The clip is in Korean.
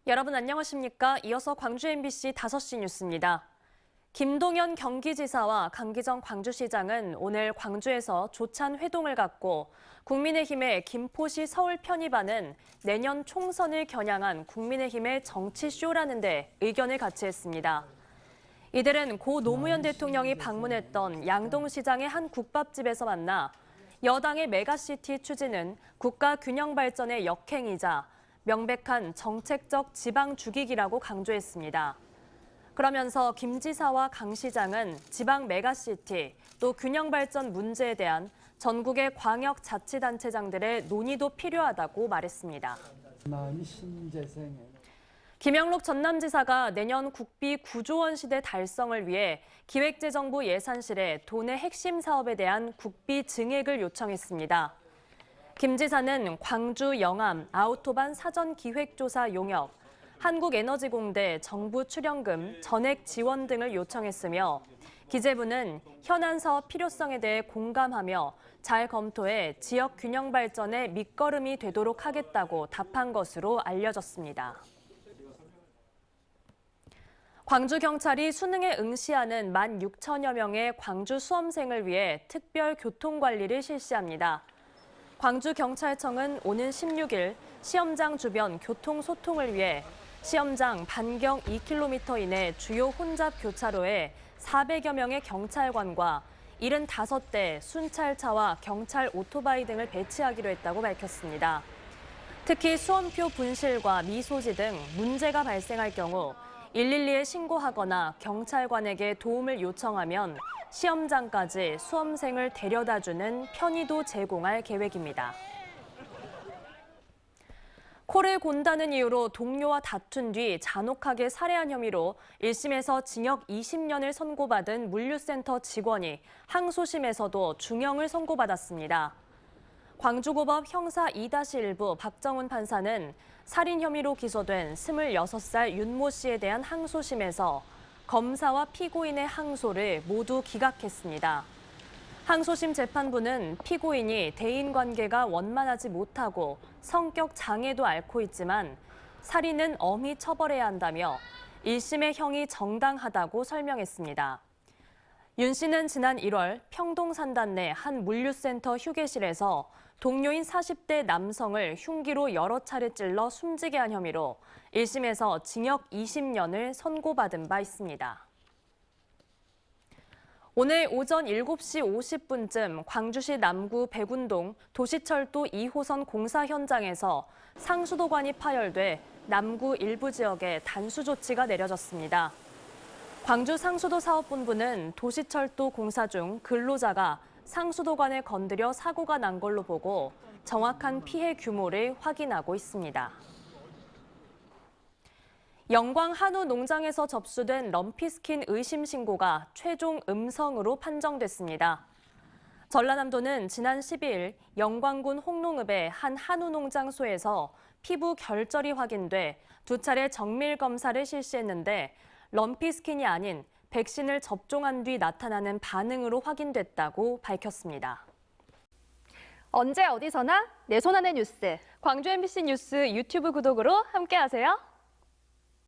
여러분 안녕하십니까? 이어서 광주 MBC 5시 뉴스입니다. 김동연 경기지사와 강기정 광주시장은 오늘 광주에서 조찬 회동을 갖고 국민의힘의 김포시 서울 편입안은 내년 총선을 겨냥한 국민의힘의 정치쇼라는 데 의견을 같이 했습니다. 이들은 고 노무현 대통령이 방문했던 양동시장의 한 국밥집에서 만나 여당의 메가시티 추진은 국가 균형 발전의 역행이자 명백한 정책적 지방 죽이기라고 강조했습니다. 그러면서 김 지사와 강 시장은 지방 메가시티 또 균형 발전 문제에 대한 전국의 광역자치단체장들의 논의도 필요하다고 말했습니다. 김영록 전남지사가 내년 국비 9조 원 시대 달성을 위해 기획재정부 예산실에 도내 핵심 사업에 대한 국비 증액을 요청했습니다. 김 지사는 광주 영암 아우토반 사전기획조사 용역, 한국에너지공대 정부 출연금 전액 지원 등을 요청했으며 기재부는 현안 사업 필요성에 대해 공감하며 잘 검토해 지역 균형 발전의 밑거름이 되도록 하겠다고 답한 것으로 알려졌습니다. 광주경찰이 수능에 응시하는 16,000여 명의 광주 수험생을 위해 특별 교통관리를 실시합니다. 광주경찰청은 오는 16일 시험장 주변 교통소통을 위해 시험장 반경 2km 이내 주요 혼잡 교차로에 400여 명의 경찰관과 75대 순찰차와 경찰 오토바이 등을 배치하기로 했다고 밝혔습니다. 특히 수험표 분실과 미소지 등 문제가 발생할 경우 112에 신고하거나 경찰관에게 도움을 요청하면 시험장까지 수험생을 데려다주는 편의도 제공할 계획입니다. 코를 곤다는 이유로 동료와 다툰 뒤 잔혹하게 살해한 혐의로 1심에서 징역 20년을 선고받은 물류센터 직원이 항소심에서도 중형을 선고받았습니다. 광주고법 형사 2-1부 박정훈 판사는 살인 혐의로 기소된 26살 윤모 씨에 대한 항소심에서 검사와 피고인의 항소를 모두 기각했습니다. 항소심 재판부는 피고인이 대인관계가 원만하지 못하고 성격 장애도 앓고 있지만 살인은 엄히 처벌해야 한다며 1심의 형이 정당하다고 설명했습니다. 윤 씨는 지난 1월 평동 산단 내 한 물류센터 휴게실에서 동료인 40대 남성을 흉기로 여러 차례 찔러 숨지게 한 혐의로 1심에서 징역 20년을 선고받은 바 있습니다. 오늘 오전 7시 50분쯤 광주시 남구 백운동 도시철도 2호선 공사 현장에서 상수도관이 파열돼 남구 일부 지역에 단수 조치가 내려졌습니다. 광주 상수도 사업본부는 도시철도 공사 중 근로자가 상수도관을 건드려 사고가 난 걸로 보고 정확한 피해 규모를 확인하고 있습니다. 영광 한우 농장에서 접수된 럼피스킨 의심 신고가 최종 음성으로 판정됐습니다. 전라남도는 지난 12일 영광군 홍농읍의 한 한우 농장 소에서 피부 결절이 확인돼 2차례 정밀 검사를 실시했는데 럼피스킨이 아닌 백신을 접종한 뒤 나타나는 반응으로 확인됐다고 밝혔습니다. 언제 어디서나 내 손 안의 뉴스. 광주 MBC 뉴스 유튜브 구독으로 함께하세요.